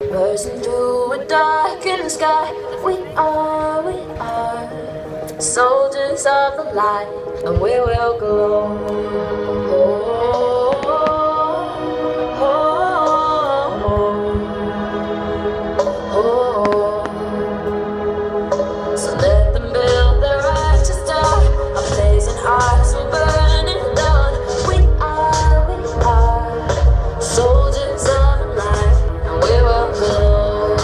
Bursting through a darkened sky. We are soldiers of the light, and we will glow. Oh, oh, oh, oh. So let them build their righteous tower, our blazing hearts will burn it down. We are soldiers of the light, and we will glow.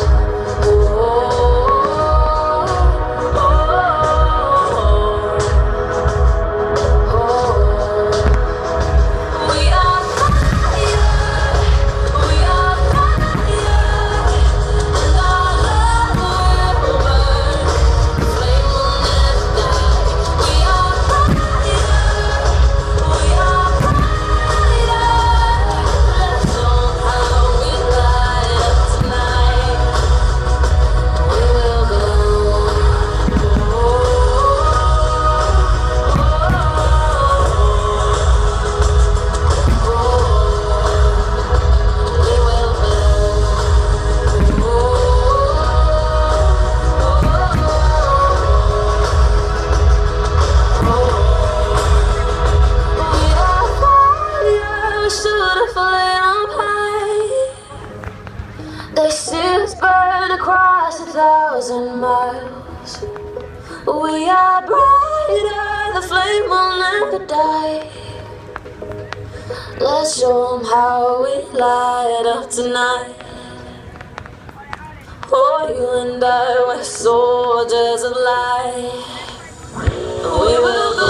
They see us burn across 1,000 miles. We are brighter, the flame will never die. Let's show 'em how we light up tonight. Oh, you and I, we're soldiers of light. We will go.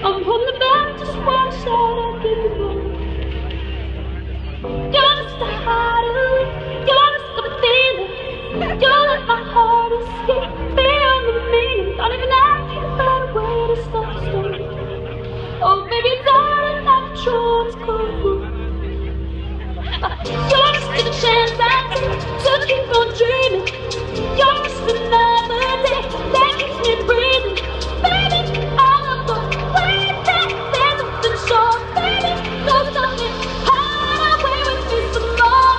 I'm from the Baptist Park side of the road. You're just a hideaway, you're just a feeling. You let my heart escape, feel the meaning. Don't even ask you for a way to stop the story. Oh, baby, darling, I'm true, it's cool. You're just a chance I take to keep on dreaming. You're just another day that keeps me breathing. Baby, all of the way that there's nothing short. Baby, don't stop me, hide away with me some more.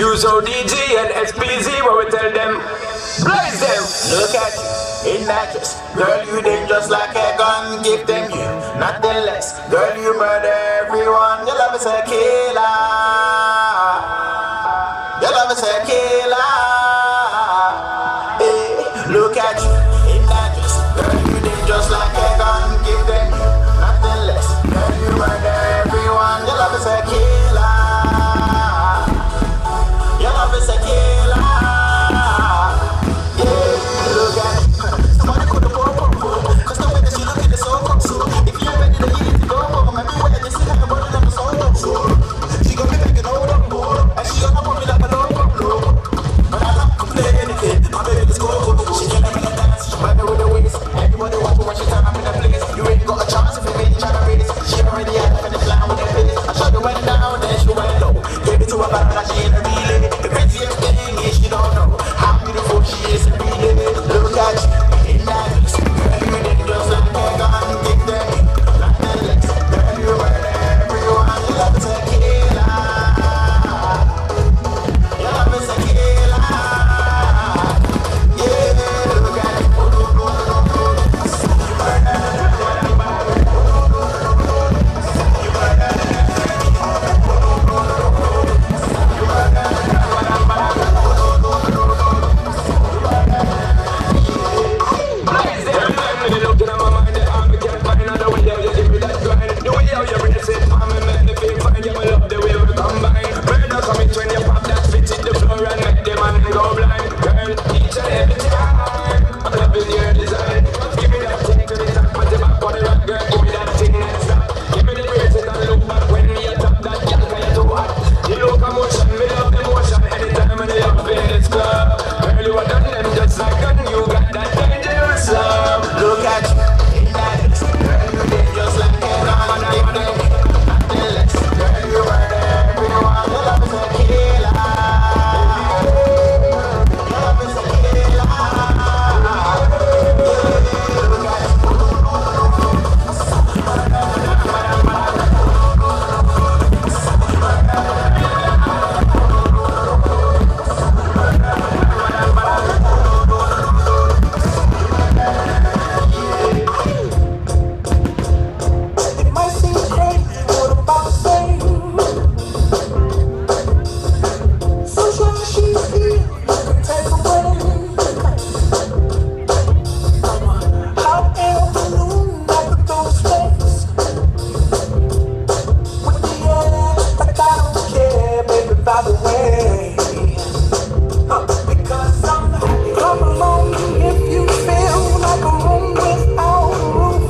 Use ODG and SPZ where we tell them, blaze them. Look at you in that dress, girl, you dangerous like a gun. Give them you nothing less, girl, you murder everyone. Your love is a killer. Your love is a killer. Hey, look at you in that dress, girl, you dangerous like a gun. Give them you nothing less, girl, you murder everyone. Your love is a killer. Your love is a killer. Yeah, look at you. Somebody could have gone, cause the way that she looking is so cool. If you're ready to eat it, go home. Everywhere you see her burning up the soul. She gon' be making all up, and she gonna put me like a low. But I love to play anything. My baby is cool. She can't make a dance. She might know with the waist. Everybody watch her when she turn up in the place. You ain't got a chance if you ain't trying to race. She already had a finish line with her face. I shot her went down, then she went low. Gave it to her back like she ain't a relay. The craziest thing is she don't know how beautiful she is every day. Look at you in that dress, girl, you dangerous like a gun. Give them like the legs, girl, you murder everyone. Your love is a killer. Your love is a killer. Yeah, look at you. Look at you in that dress, girl, you dangerous like a gun. Give them nothing less, girl, you murder everyone. Your love is a killer. Your love is a killer. Look at you. It might seem crazy what I'm about to say. So strong she's here, you can take away. Hot air balloon like a ghost face. With the air, like I don't care, baby, by the way. Because I'm come along if you feel like a room without a roof.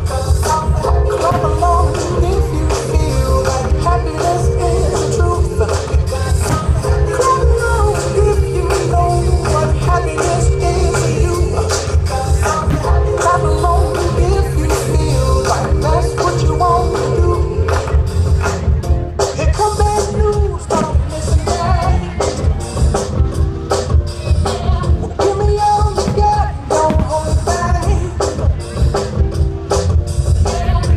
Because I'm come along if you feel like happiness is the truth. Because I'm come along if you know what happiness is to you. Because I'm come along if you feel like that's what you want to do. Here come bad news, don't listen back. Give me all you got, don't hold it back.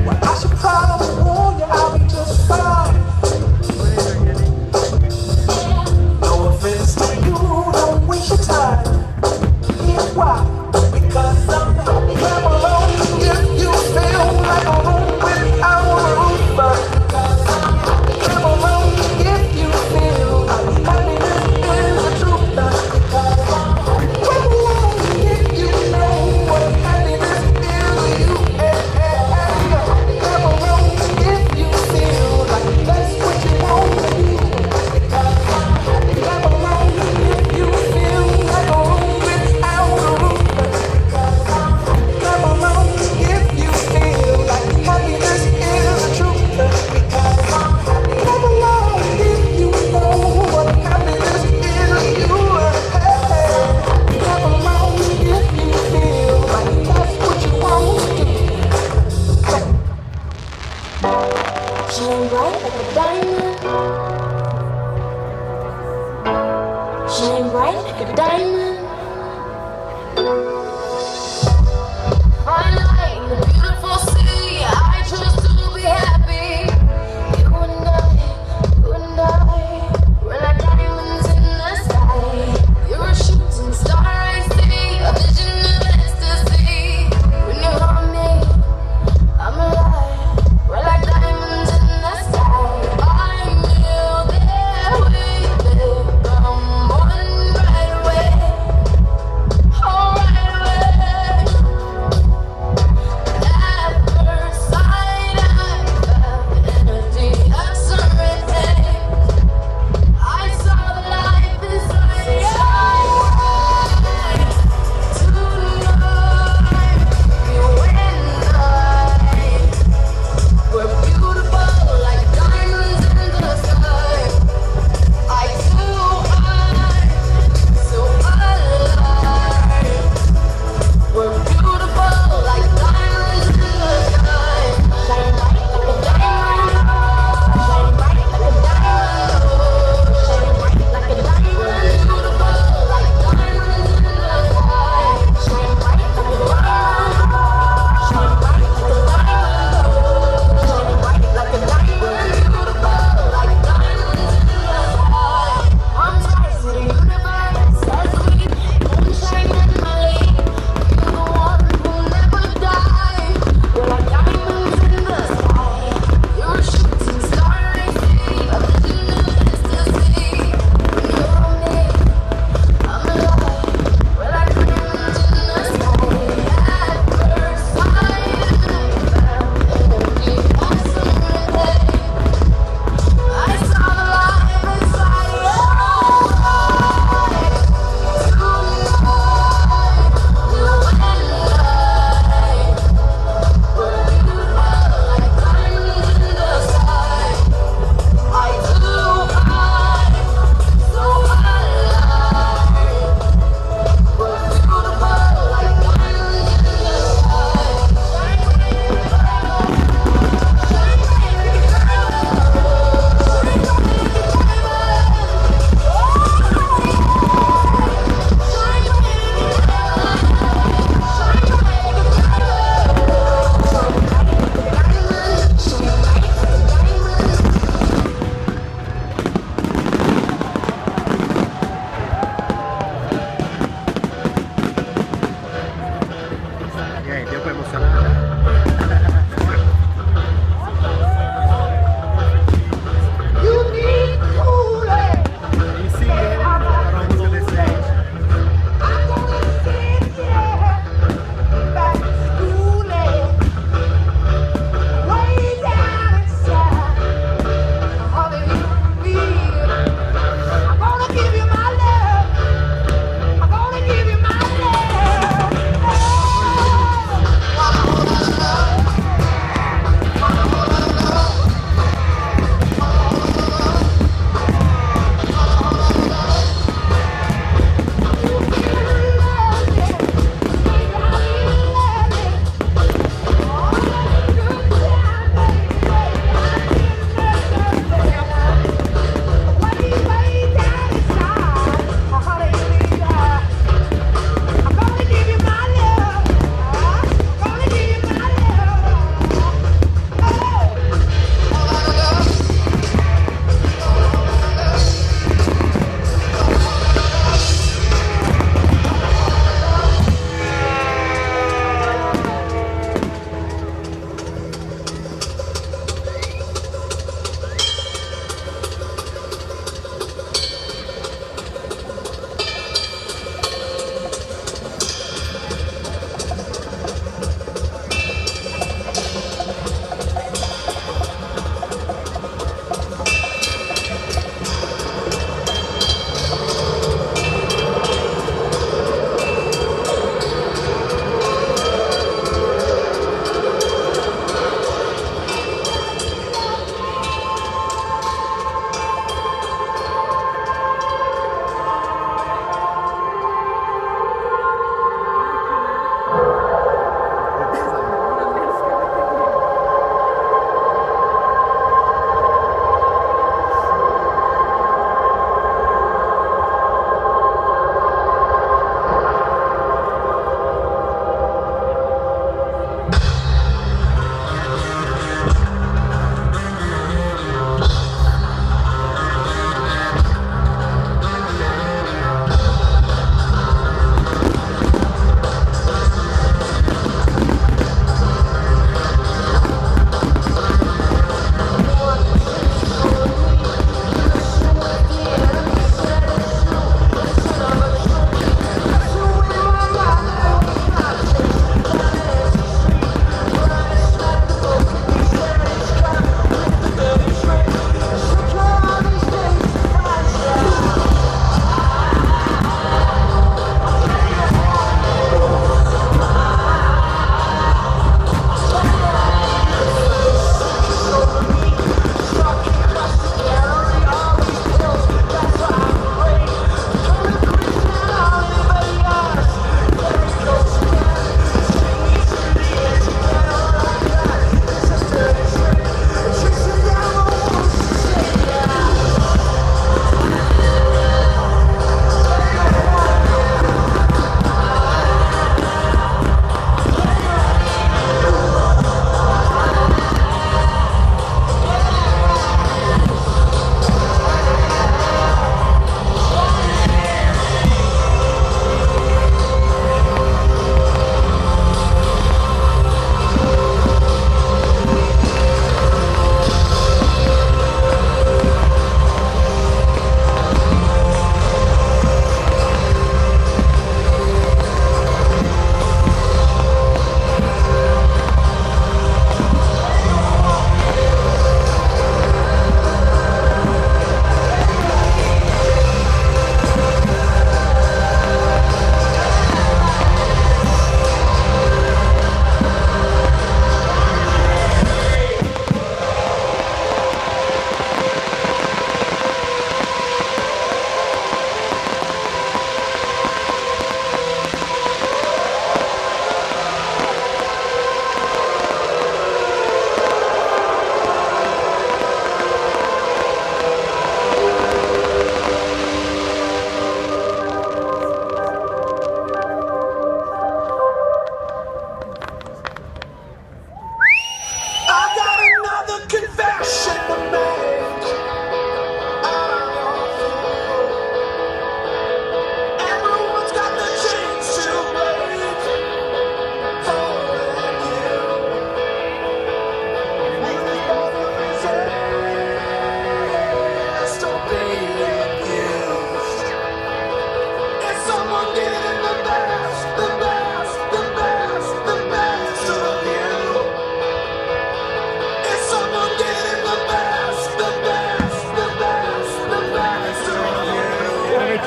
Well, I should probably warn you, I'll be just fine. No offense to you, don't waste your time. Here's why. Because I'm clap along if you feel like a room without a roof. Because I'm clap along if you feel like happiness is the truth. Because I'm clap along if you know what happiness is to you. Clap along if you feel like that's what you want to do. Because I'm clap along if you feel like a room without a roof. Because I'm clap along if you feel like happiness is the truth. Because I'm clap along if you know what happiness is to you. Clap along if you feel like that's what you want to do. Shine bright like a diamond. Shine bright like a diamond. Fine light in the beautiful city. I choose to be happy. You and I, we're like diamonds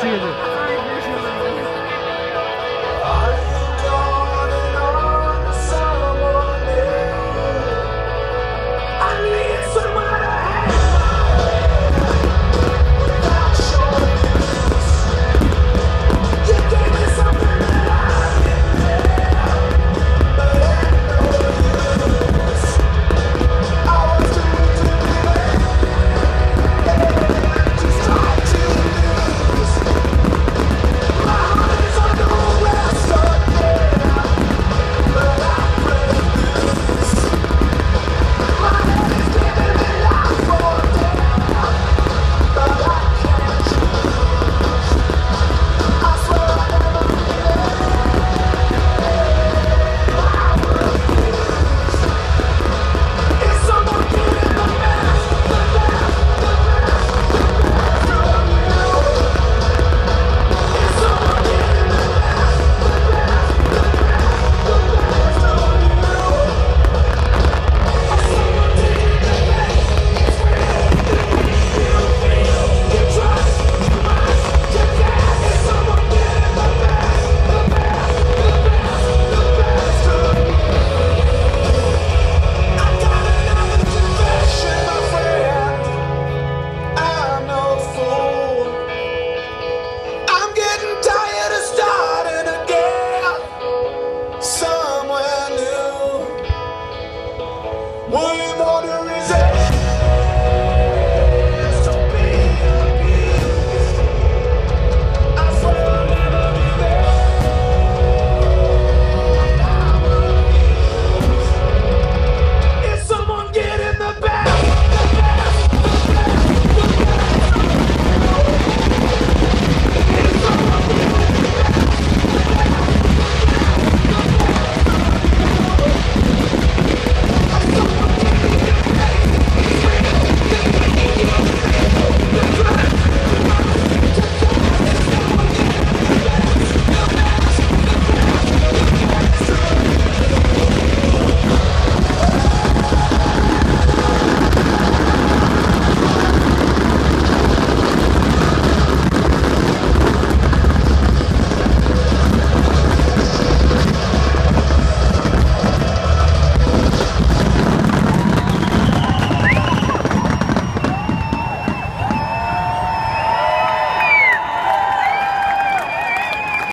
seeing it.